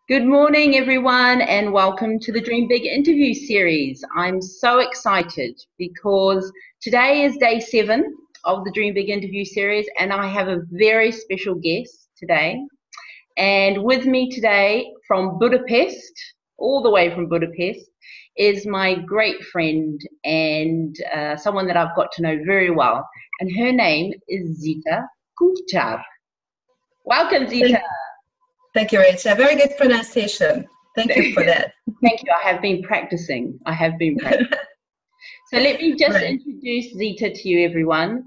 Good morning, everyone, and welcome to the Dream Big interview series. I'm so excited because today is day 7 of the Dream Big interview series, and I have a very special guest today. And with me today from Budapest, all the way from Budapest, is my great friend and someone that I've got to know very well. And her name is Zita Kulcsar. Welcome, Zita. Thank you, Rachel. Very good pronunciation. Thank you for that. Thank you. I have been practicing. So let me just introduce Zita to you, everyone.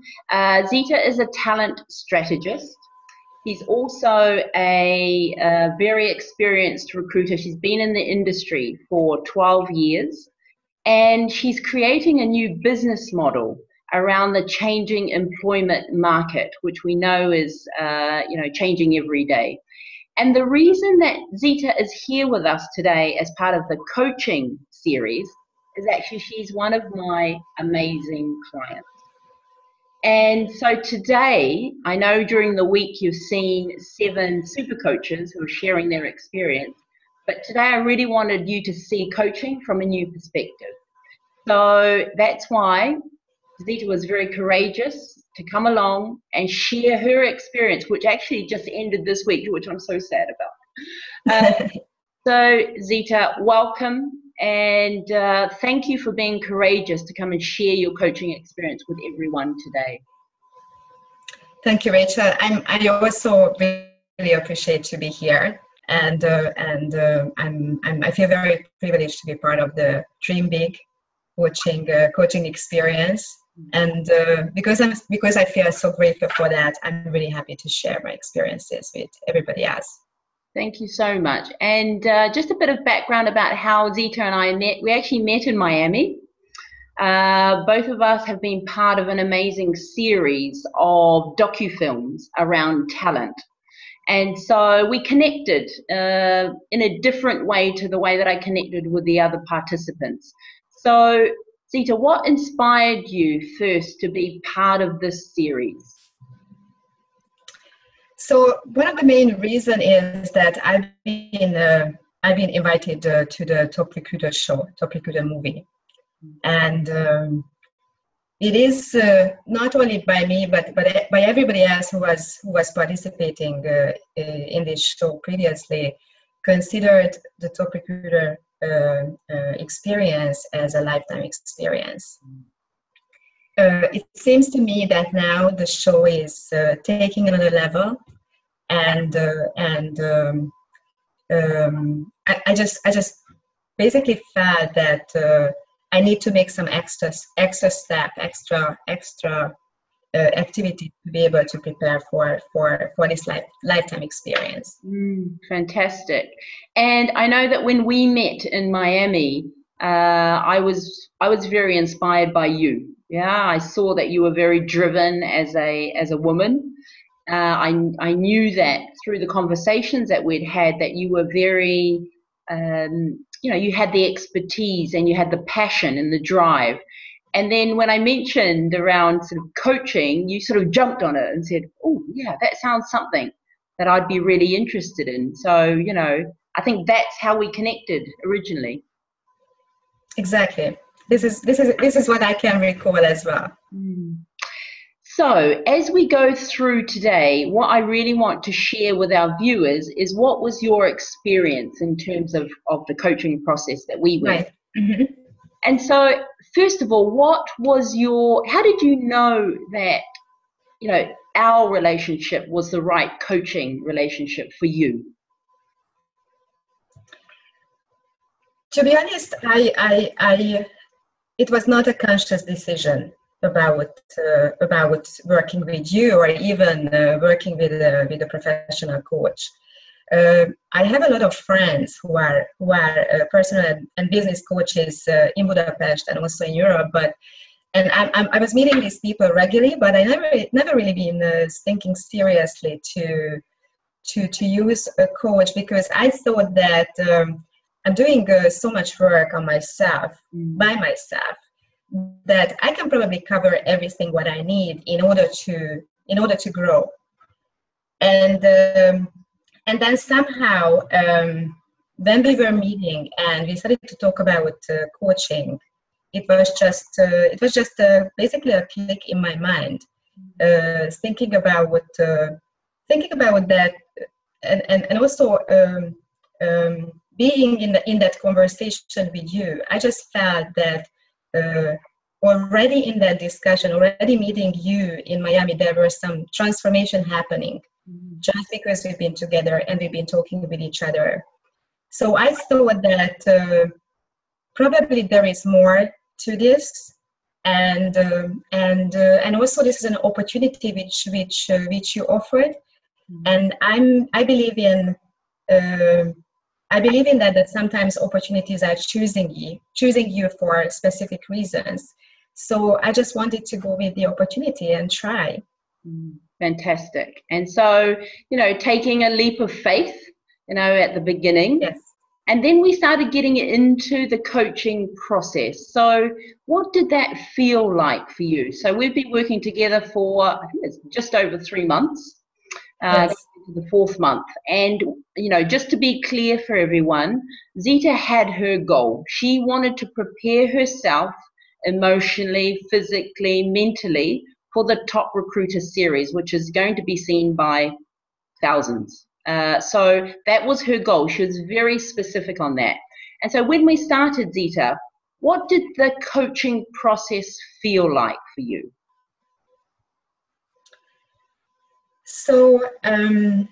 Zita is a talent strategist. He's also a very experienced recruiter. She's been in the industry for 12 years, and she's creating a new business model around the changing employment market, which we know is changing every day. And the reason that Zita is here with us today as part of the coaching series is actually she's one of my amazing clients. And so today, I know during the week you've seen 7 super coaches who are sharing their experience, but today I really wanted you to see coaching from a new perspective. So that's why Zita was very courageous to come along and share her experience, which actually just ended this week, which I'm so sad about. So Zita, welcome, and thank you for being courageous to come and share your coaching experience with everyone today. Thank you, Rachel. I also really appreciate to be here, and I feel very privileged to be part of the Dream Big coaching experience. And because I feel so grateful for that, I'm really happy to share my experiences with everybody else. Thank you so much. And just a bit of background about how Zita and I met. We actually met in Miami. Both of us have been part of an amazing series of docufilms around talent. And so we connected in a different way to the way that I connected with the other participants. So Zita, what inspired you first to be part of this series? So one of the main reasons is that I've been invited to the Top Recruiter show, Top Recruiter movie, and it is not only by me but by everybody else who was participating in this show previously, considered the Top Recruiter experience as a lifetime experience. It seems to me that now the show is taking another level, and I just basically felt that I need to make some extra activity to be able to prepare for this lifetime experience. Fantastic. And I know that when we met in Miami, I was very inspired by you. Yeah, I saw that you were very driven as a woman. I knew that through the conversations that we'd had that you were very, you had the expertise and you had the passion and the drive. And then when I mentioned around sort of coaching, you sort of jumped on it and said, oh, yeah, that sounds something that I'd be really interested in. So, I think that's how we connected originally. Exactly. This is what I can recall as well. So as we go through today, what I really want to share with our viewers is what was your experience in terms of the coaching process that we went. Right. Mm-hmm. And so, first of all, how did you know that, our relationship was the right coaching relationship for you? To be honest, it was not a conscious decision about working with you or even working with a professional coach. I have a lot of friends who are personal and business coaches in Budapest and also in Europe, and I was meeting these people regularly, but I never really been thinking seriously to use a coach, because I thought that I'm doing so much work on myself by myself that I can probably cover everything what I need in order to grow. And then somehow then we were meeting and we started to talk about coaching. It was just basically a click in my mind, thinking about that, and also being in that conversation with you. I just felt that already in that discussion, already meeting you in Miami, there was some transformation happening, just because we've been together and we've been talking with each other. So I thought that probably there is more to this, and also this is an opportunity which you offered, and I believe in that sometimes opportunities are choosing you for specific reasons. So I just wanted to go with the opportunity and try. Fantastic. And so, taking a leap of faith, at the beginning. Yes. And then we started getting into the coaching process. So what did that feel like for you? So we've been working together for, I think it's just over 3 months, Yes. the 4th month. And, just to be clear for everyone, Zita had her goal. She wanted to prepare herself emotionally, physically, mentally for the Top Recruiter series, which is going to be seen by thousands. So that was her goal. She was very specific on that. And so when we started, Zita, what did the coaching process feel like for you? So the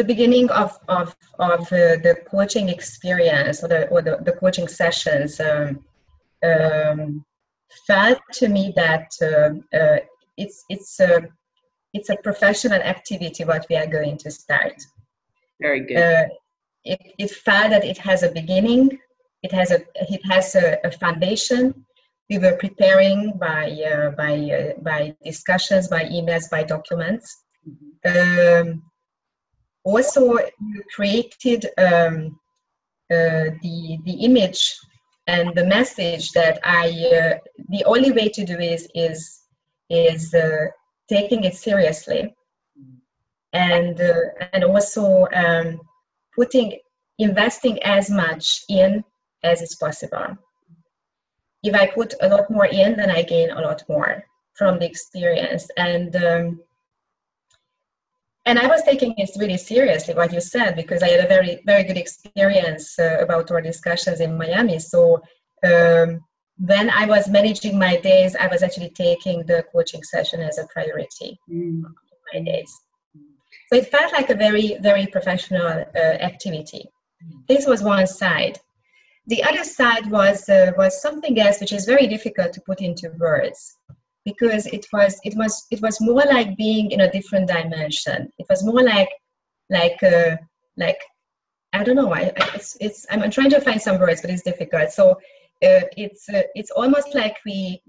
beginning of the coaching experience or the coaching sessions felt to me that it's a professional activity what we are going to start. Very good. It felt that it has a beginning, it has a foundation. We were preparing by discussions, by emails, by documents. Also, you created the image and the message that the only way to do is taking it seriously, and also investing as much in as is possible. If I put a lot more in, then I gain a lot more from the experience. And I was taking it really seriously, what you said, because I had a very, very good experience about our discussions in Miami. So when I was managing my days, I was actually taking the coaching session as a priority in my days. So it felt like a very, very professional activity. This was one side. The other side was something else, which is very difficult to put into words, because it was more like being in a different dimension. It was more like I don't know. I'm trying to find some words, but it's difficult. So it's almost like we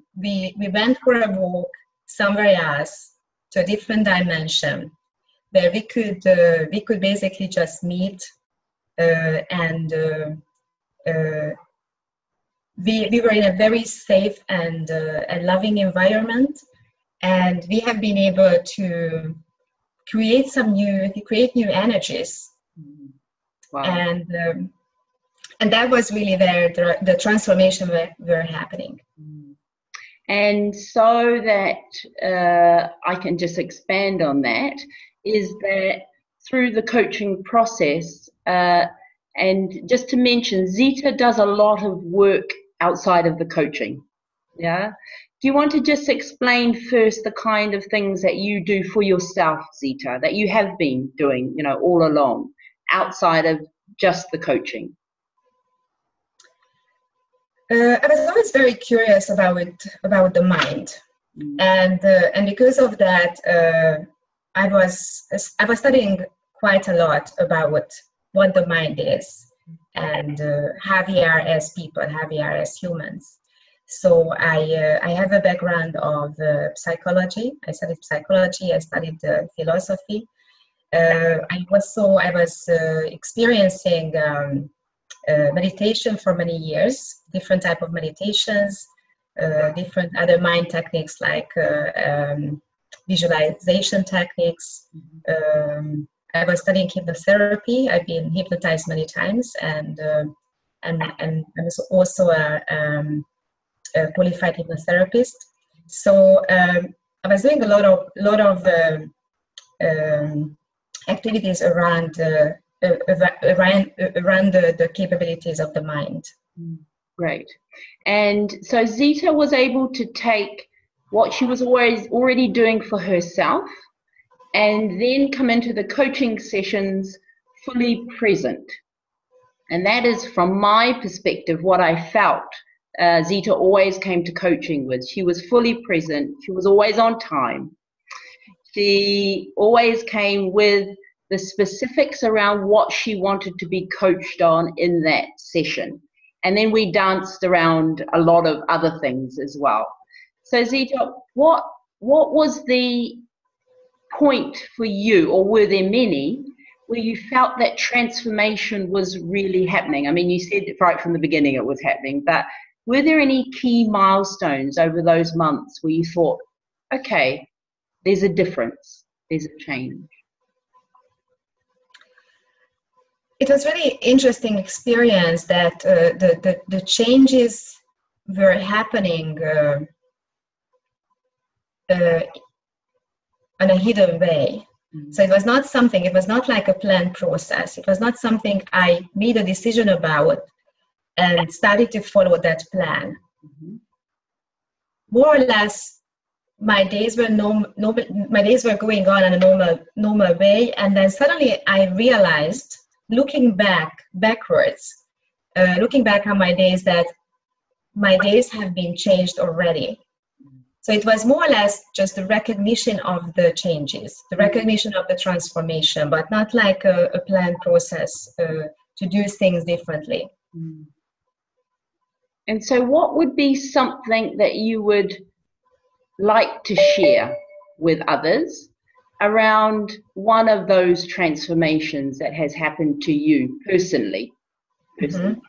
went for a walk somewhere else to a different dimension, where we could basically just meet and we were in a very safe and loving environment, and we have been able to create new energies. Wow. And that was really where the transformation were happening. And so that I can just expand on that, is that through the coaching process, and just to mention, Zita does a lot of work outside of the coaching. Yeah. Do you want to just explain first the kind of things that you do for yourself, Zita, that you have been doing, all along, outside of just the coaching? I was always very curious about the mind, and because of that, I was studying quite a lot about what the mind is and how we are as people, how we are as humans. So I have a background of psychology. I studied psychology. I studied philosophy. I was experiencing meditation for many years, different type of meditations, different other mind techniques like visualization techniques, I was studying hypnotherapy. I've been hypnotized many times, and I was also a qualified hypnotherapist. So I was doing a lot of activities around the capabilities of the mind. Great. And so Zita was able to take what she was already doing for herself and then come into the coaching sessions fully present. And that is, from my perspective, what I felt Zita always came to coaching with. She was fully present. She was always on time. She always came with the specifics around what she wanted to be coached on in that session. And then we danced around a lot of other things as well. So Zita, what was the point for you, or were there many, where you felt that transformation was really happening? I mean, you said right from the beginning it was happening, but were there any key milestones over those months where you thought, okay, there's a difference, there's a change? It was really interesting experience that the changes were happening in a hidden way. Mm-hmm. So it was not like a planned process. It was not something I made a decision about and started to follow that plan. Mm-hmm. More or less, my days were going on in a normal way, and then suddenly I realized, looking backwards on my days, that my days have been changed already. So it was more or less just the recognition of the changes, the recognition of the transformation, but not like a planned process to do things differently. And so what would be something that you would like to share with others around one of those transformations that has happened to you personally? Mm-hmm.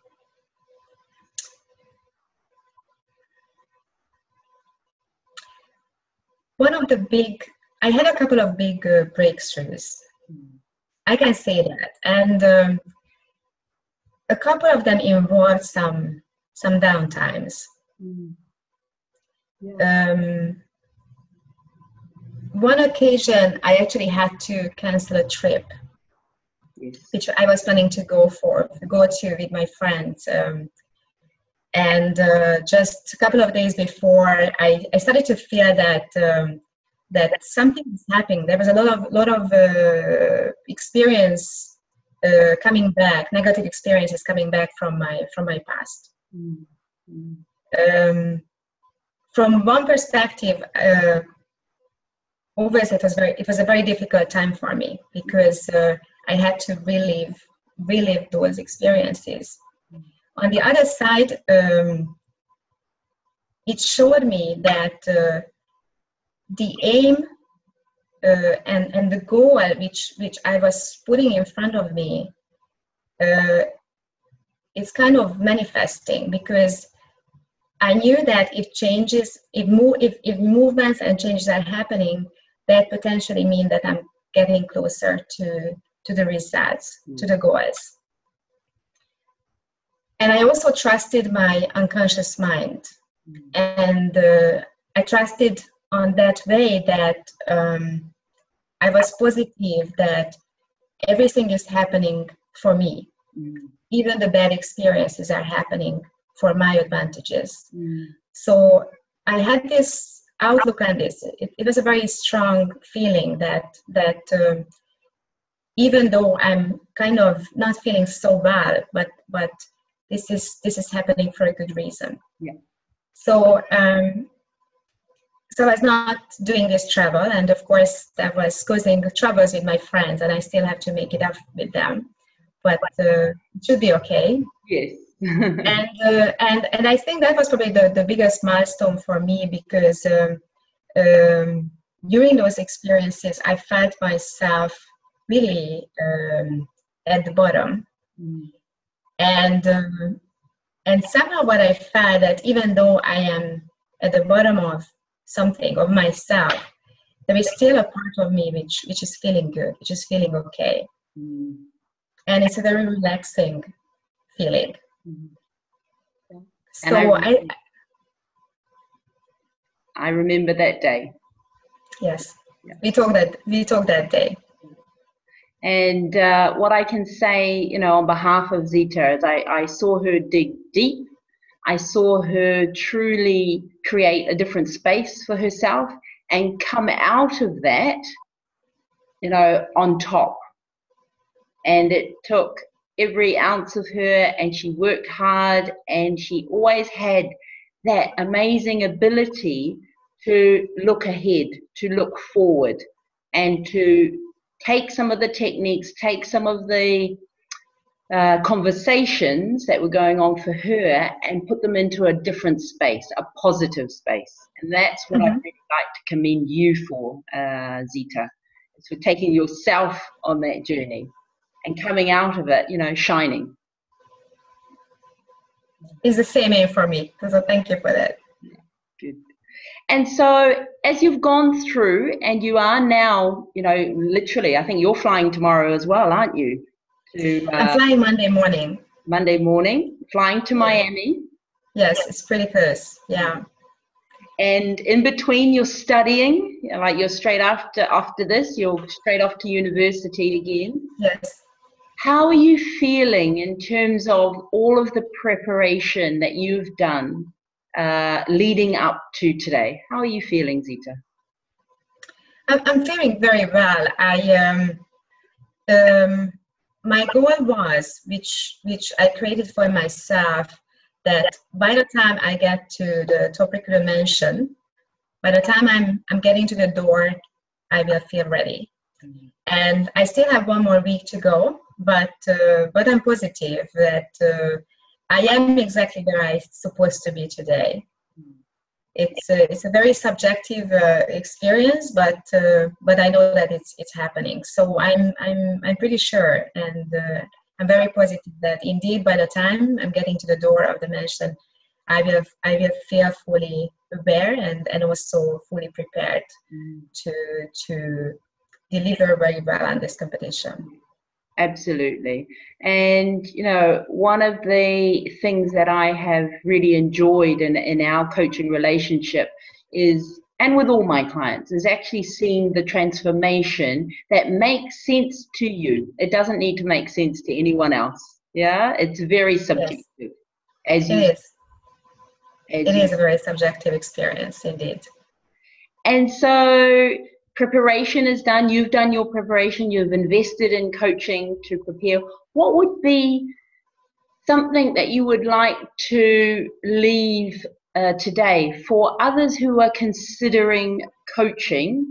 I had a couple of big breakthroughs. I can say that. And a couple of them involved some downtimes. Yeah. One occasion, I actually had to cancel a trip, which I was planning to go to with my friends. And just a couple of days before, I started to feel that something is happening. There was a lot of experience coming back, negative experiences coming back from my past. From one perspective, obviously it was a very difficult time for me, because I had to relive those experiences. On the other side, it showed me that the aim and the goal which I was putting in front of me, it's kind of manifesting, because I knew that if movements and changes are happening, that potentially mean that I'm getting closer to the results, to the goals. And I also trusted my unconscious mind. And I trusted on that way that I was positive that everything is happening for me. Even the bad experiences are happening for my advantages. So I had this outlook on this. It was a very strong feeling that even though I'm kind of not feeling so well, but this is happening for a good reason. Yeah. So I was not doing this travel, and of course that was causing troubles with my friends, and I still have to make it up with them. But it should be okay. Yes. and I think that was probably the biggest milestone for me, because during those experiences I felt myself really at the bottom. And somehow what I felt, that even though I am at the bottom of something, of myself, there is still a part of me which is feeling good, which is feeling okay. And it's a very relaxing feeling. So I remember that day. Yes, yeah. we talked that day. And what I can say, you know, on behalf of Zita, is I saw her dig deep. I saw her truly create a different space for herself and come out of that, you know, on top. And it took every ounce of her, and she worked hard, and she always had that amazing ability to look ahead, to look forward, and to take some of the techniques, take some of the conversations that were going on for her and put them into a different space, a positive space. And that's what I'd really like to commend you for, Zita. It's for taking yourself on that journey and coming out of it, you know, shining. It's the same aim for me, so thank you for that. Good. And so as you've gone through and you are now, you know, literally, I think you're flying tomorrow as well, aren't you? I'm flying Monday morning. Monday morning, flying to Miami. Yes, it's pretty close, yeah. And in between you're studying, you know, like you're straight after this, you're straight off to university again. Yes. How are you feeling in terms of all of the preparation that you've done leading up to today? How are you feeling, Zita? I'm feeling very well. My goal was, which I created for myself, that by the time I get to the top recruiter mention, by the time I'm getting to the door, I will feel ready. And I still have 1 more week to go, but I'm positive that I am exactly where I'm supposed to be today. It's a very subjective experience, but I know that it's happening. So I'm pretty sure, and I'm very positive that indeed by the time I'm getting to the door of the mansion, I will feel fully aware and also fully prepared to deliver very well on this competition. Absolutely. And, you know, one of the things that I have really enjoyed in our coaching relationship is, and with all my clients, is actually seeing the transformation that makes sense to you. It doesn't need to make sense to anyone else. Yeah, it's very subjective. Yes. As you, it is a very subjective experience indeed. And so preparation is done. You've done your preparation. You've invested in coaching to prepare. What would be something that you would like to leave today for others who are considering coaching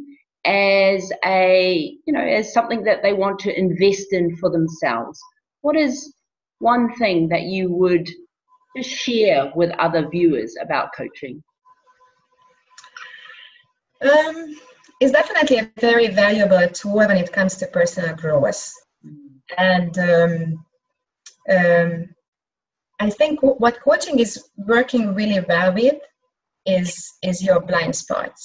as as something that they want to invest in for themselves? What is one thing that you would just share with other viewers about coaching? It's definitely a very valuable tool when it comes to personal growth. And I think what coaching is working really well with is your blind spots,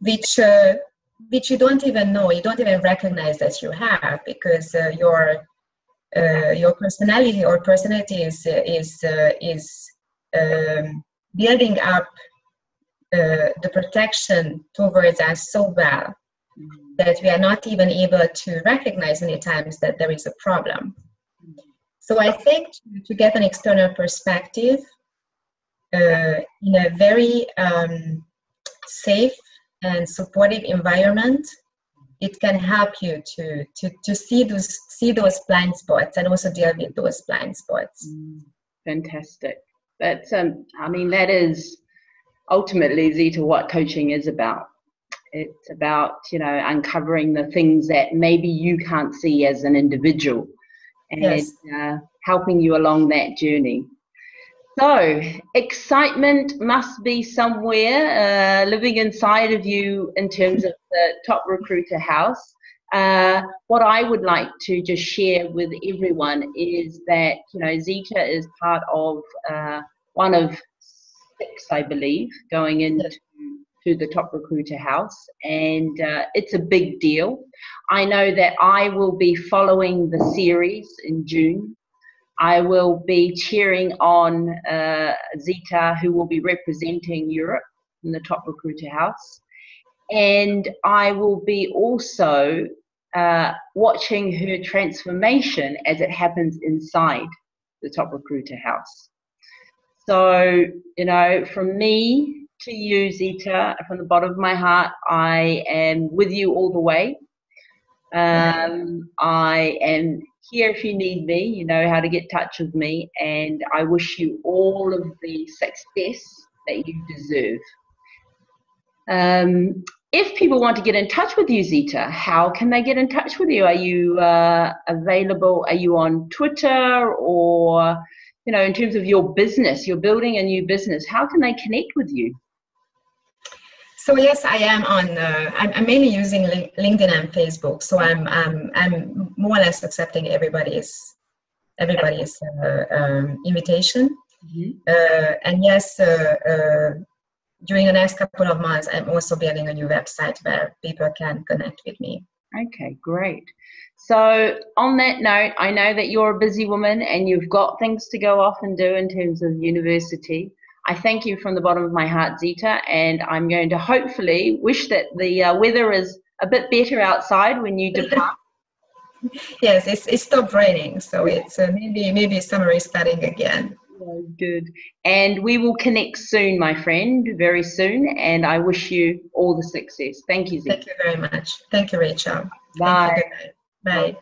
which you don't even know, you don't even recognize that you have, because your personality is building up the protection towards us so well that we are not even able to recognize many times that there is a problem. So I think to get an external perspective in a very safe and supportive environment, it can help you to see those blind spots and also deal with those blind spots. Fantastic. That's I mean, that is ultimately, Zita, what coaching is about. It's about, you know, uncovering the things that maybe you can't see as an individual, and yes. Helping you along that journey. So, excitement must be somewhere living inside of you in terms of the Top Recruiter House. What I would like to just share with everyone is that, you know, Zita is part of one of 6, I believe, going into to the Top Recruiter House, and it's a big deal. I know that I will be following the series in June. I will be cheering on Zita, who will be representing Europe in the Top Recruiter House. And I will be also watching her transformation as it happens inside the Top Recruiter House. So, you know, from me to you, Zita, from the bottom of my heart, I am with you all the way. I am here if you need me. You know how to get in touch with me, and I wish you all of the success that you deserve. If people want to get in touch with you, Zita, how can they get in touch with you? Are you available? Are you on Twitter, or, you know, in terms of your business, you're building a new business, how can they connect with you? So yes, I am on. I'm mainly using LinkedIn and Facebook. So I'm more or less accepting everybody's invitation. And yes, during the next couple of months, I'm also building a new website where people can connect with me. Okay, great. So on that note, I know that you're a busy woman and you've got things to go off and do in terms of university. I thank you from the bottom of my heart, Zita, and I'm going to hopefully wish that the weather is a bit better outside when you depart. Yes, it stopped raining, so it's maybe summer is starting again. Oh, good. And we will connect soon, my friend, very soon, and I wish you all the success. Thank you, Zita. Thank you very much. Thank you, Rachel. Bye. Thank you. Bye.